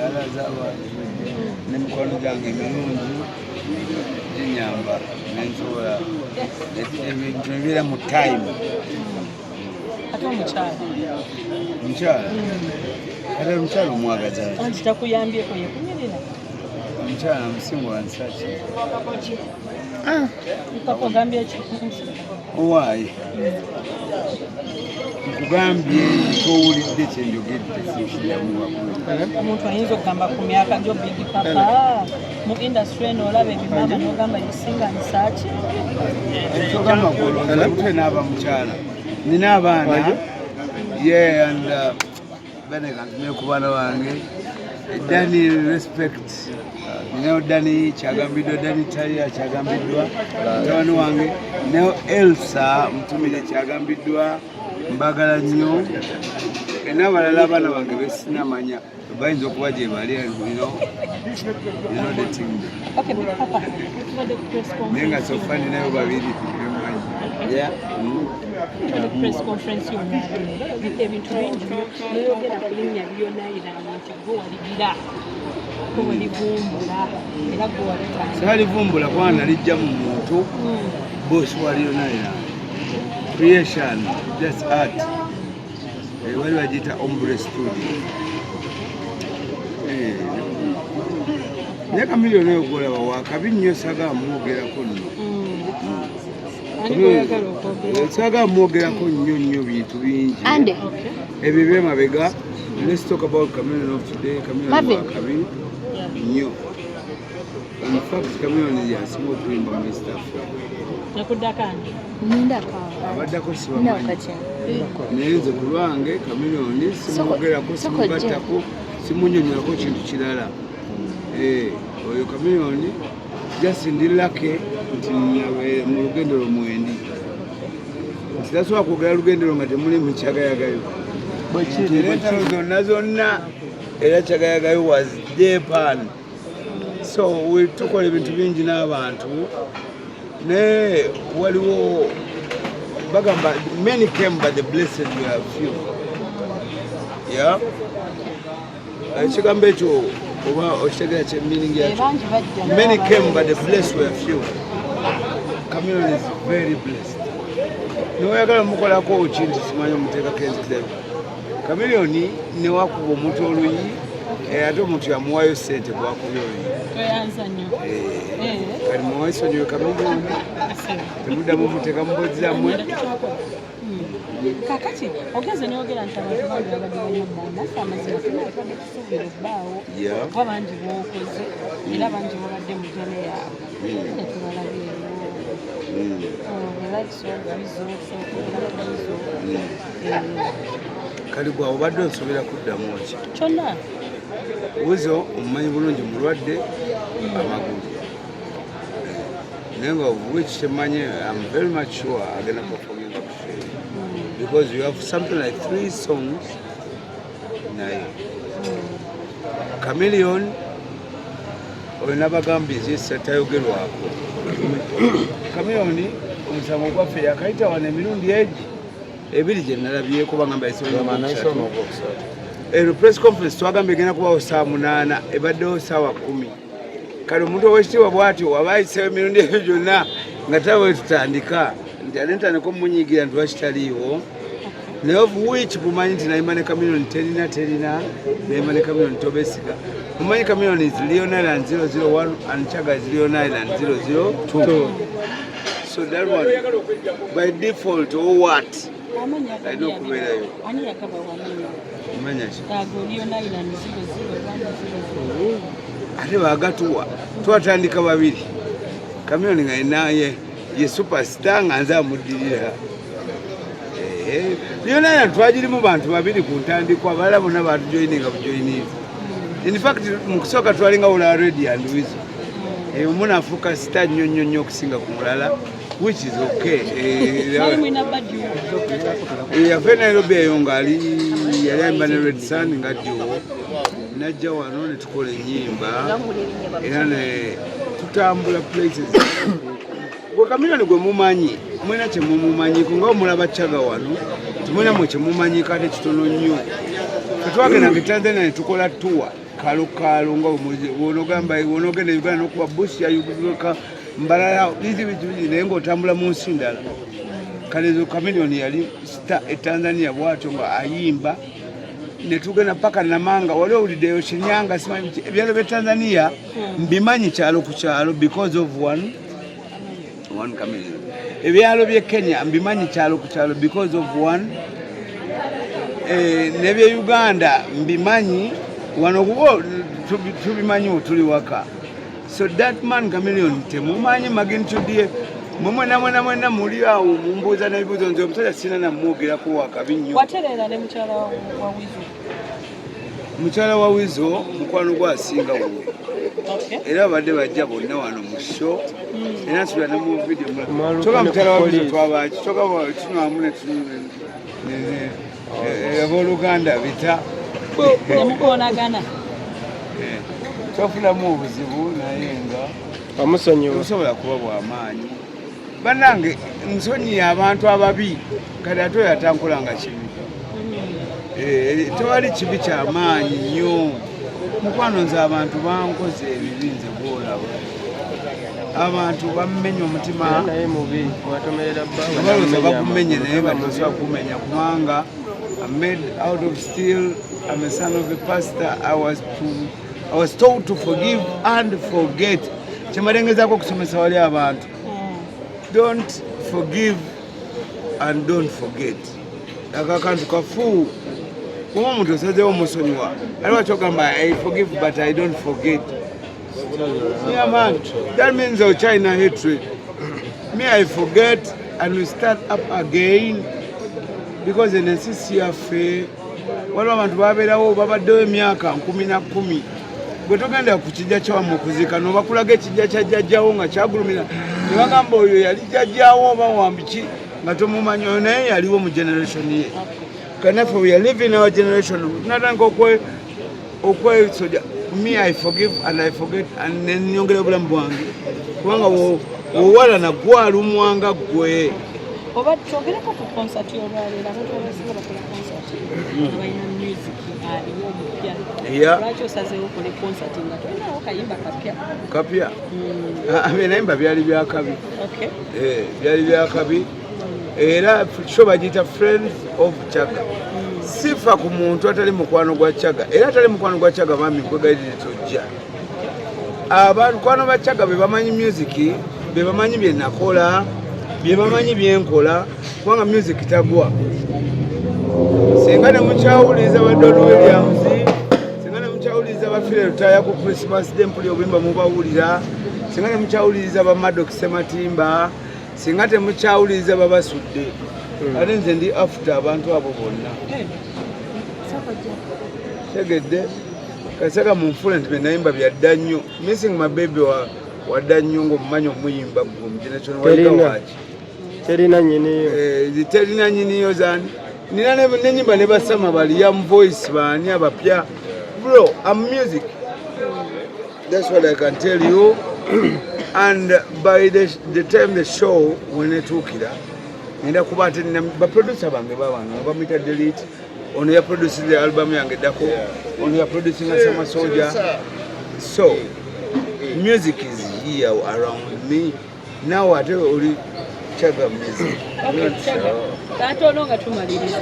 sala z'abantu n'emikono gyange emirungi ginyamba nensobola ebintu ebibeera mu time. Ate omukyala ate omukyala omwagaza anti takuyambyeko yekunyirira omukyala musingola nsaki papa ogambye ki owaayi nkugambye towulidde kyenjogedde sikijamuwakulu omuntu ayinza okugamba ku myaka gyo big papa mu industry eno olaba ebimama n'ogamba yisinganisa ki ekigamba golonze naaba mukyala nina abaana and benega ntumye ku baana bange Dani respect ninayo Dani kyagambiddwa Dani Talia kyagambiddwa mutabani wange nayo Elsa mutumire kyagambiddwa mbagala nnyo n'abalala abaana bange besinamanya bayinza okuba gye bali naye nga sofa ninayo babiri press conference yonna ebintu bingi noyogera ku linnya lyonayirana nti gwe waligira gwe walivumbula era gwe walitanga saalivumbula kubanga nalijja mu muntu bosi waliyonayirana creation just art wali bagiyita ombre studio naye Chameleon oyo gwolaba wakabi nnyo saagala mwogerako nno saagala mwogerako nnyo bintu bingi ebyo byemabega. Let's talk about Chameleon of today. Chameleon wakabi nnyo. In fact Chameleon yasinga okuyimba mu East Africa abaddako sibamanyi naye nze ku lwange Chameleon simwogerako simugattako simunyonyolako kintu kirala. Oyo Chameleon just ndilake nti mu lugendo lwomwendi ntasobola kwogera lugendo nga temuli mu kyagayagayo entalo zonna era kyagayagayo was Japan. So tukola ebintu bingi n'abantu naye waliwo bagamba many came but the blessed were few. Ekigambo ekyo oba okitegera kye meaning yakyo many came but the blessed were few. Chameleon is very blessed. Niwayagala mukolako kintu simanyi omuteekako enzikirayo Chameleon newakuba omuntu oluyi ate omuntu yamuwayo ssente bwakubya oluyi kali muwaisonyiwe Chameleon temuddamu muteeka mubozirammwe kakati ogeze n'ogera nti abantu bangi babadde banyambanaffe amazima tunatwadde kusuubira obbaawo oba bangi bwokoze era bangi babadde mu jene yaabwe netubalabyeyo kali gwe obadde onsobera kuddamu ki kyonna Wuzo omumanyi bulungi mulwadde amagulu naye nga which temanyi I'm very much sure agenda performing up because you have something like 3 songs naye Chameleon oyo nabagambye zisa tayogerwako Chameleon omusango gwaffe yakayita wano emirundi egi ebiri gye nalabyeko bagamba press conference twagambye egenda kubawo saa 8 ebaddewo saawa 10 kale omuntu owekitiibwa bw'atyo waba ayiseewo emirundi ebyo gyonna nga tawe tutandika nti ate ntandika omunyiigira nti wakitaliiwo naye of which bumanyi nti nayima ne Chameleon terina nayima ne Chameleon tobesiga mumanyi Chameleon is Leon Island 001 and Chaga is Leon Island 002 so that one by default or what I know kubeerayo ate bagatuwa twatandika babiri Chameleon nga naye ye superstar nga nze amuddirira Leon Island twagirimu bantu babiri ku ntandikwa abalala bonna batujoyininga bujoyinizi in fact mu kusooka twalinga wula Ready and Wizo omuntu afuuka star nnyo okusinga ku mulala which is okay. Yafe Nairobi eyo ngaali yali ayimba ne Red Sun nga Joe najja wano ne tukola ennyimba era ne tutambula places gwe Chameleon gwe mumanyi mwena kye mumumanyiko nga omulaba Chaga wano tumwena mwe kye mumanyiko ate kitono nnyo tetwagenda mu Tanzania ne tukola tour kalukalo nga wonogamba wonogenda Uganda nokuba bush ya Uganda mbalala bizi naye ng'otambula mu nsi ndala Kalezo Chameleone yali Tanzania bwatyo nga ayimba ne tugenda paka Namanga wali owuliddeyo Shinyanga simanyi ebyalo bya Tanzania mbimanyi kyalo ku kyalo because of one Chameleone ebyalo bye Kenya mbimanyi kyalo ku kyalo because of one nebye Uganda mbimanyi wano kubo tubimanyi tuli waka so that man Chameleone temumanyi magintudie mwena muli awo mumbuuza n'ebibuuzo nze omusajja sina namwogerako wakabi nnyo waterera ne mukyala wa Wizo mukyala wa Wizo mukwano gwasinga wo era badde bajja bonna wano mu show era nsubira ne mu video kyoka mukyala wa Wizo twabaki kyoka tunwamu ne abooluganda bita nemukoonagana twafunamu obuzibu naye nga amusonyiwa osobola kuba bw'amaanyi bannange nsonyiye abantu ababi kati ate oyo atankolanga kibi tewali kibi kyamaanyi nnyo mukwano nze abantu bankoze ebibi nze bwolaba abantu bammenya omutima naye mubi watomerera balooza bakumenye naye batosobola kumenya kubanga I'm made out of steel. I'm a son of a pastor. I was told to forgive and forget. Chimarengezako kusomesa wali abantu. Don't forgive and don't forget. Akakantu kafu. Kuma omuntu osazeewo omusonyiwa. Ali wakigamba I forgive but I don't forget. Yeah man, that means China hatred. Me I forget and we start up again. Because in the CCFA, waliwo abantu babeerawo babaddewo emyaka 10 bwe togenda ku kijja kyawamu okuzika n'obakulaga ekijja kya jjajjawo nga kyagulumira ne bagamba oyo yali jjajjawo oba wambiki nga tomumanyi oyo naye yaliwo mu generation ye kanaffe we are living our generation natandika okwesoja me I forgive and I forget and nenyongera obulamu bwange kubanga wowala nagwalumwanga gwe oba twogereko ku concert y'olwaleero abantu abasinga bakola concert balina music aliwo omupya lwaki osazeewo okole concert nga tolinawo kayimba kapya nayimba byali byakabi byali byakabi era sho bagiyita friends of Chaga sifa ku muntu atali mukwano gwa Chaga era atali mukwano gwa Chaga bami nkwegayirire tojja abakwano ba Chaga be bamanyi music be bamanyi bye nakola bye bamanyi byenkola kubanga music tagwa singa ne mukyawuliza ba Don Williams singa ne mukyawuliza ba Phil Lutaya ku Christmas Day mpuli obimba mubawulira singa ne mukyawuliza ba Maddox Sematimba singa te mukyawuliza ba Basudde ate nze ndi after abantu abo bonna tegedde kasaka munfula nti benayimba byadda nnyo missing my baby wadda nnyo ng'omumanyi omuyimba gwe omugeneration walikawaki terina nyiniyo terina nyiniyo zani nina nenyimba ne basama bali young voice bani abapya bro I'm music that's what I can tell you and by the time the show when etuukira nenda kuba ate baproducer bange babano bamita delete ono ya produce the album yange dako ono ya producing Sama Soldier so music is here around me now ate oli Chaga music katono nga tumaliriza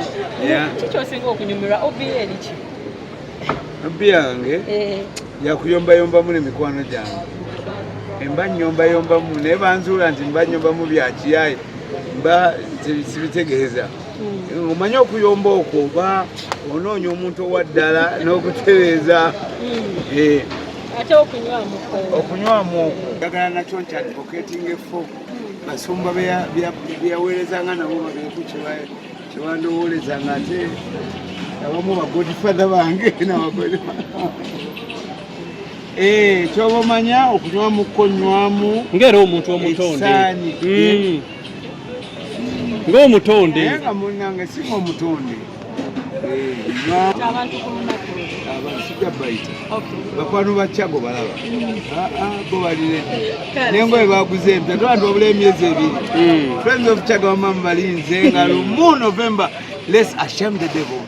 kikyosinga okunyumirwa obiye eriki yange yakuyombayombamu n'emikwano gyange emba nnyombayombamu naye banzuula nti mba nnyombamu bya kiyayi mba sibitegeeza omanyi okuyomba okwo oba onoonya omuntu owaddala n'okutereeza ate okunywamu okwo njagala nakyo nti advocating effo basumba byeyaweerezanga nabo babeeku kyewandowoolezanga ate abamu bagodfather bange kyoba omanya okunywamu konywamu ngera omuntu omutonde ng'omutonde naye nga munnange singa omutonde abasijja bayita bakwano ba Chago balaba bo balire nengoye baguze empya twantu obula emyezi 2 friends of Chaga bamamu balinze nga lumu November let's ashame the devil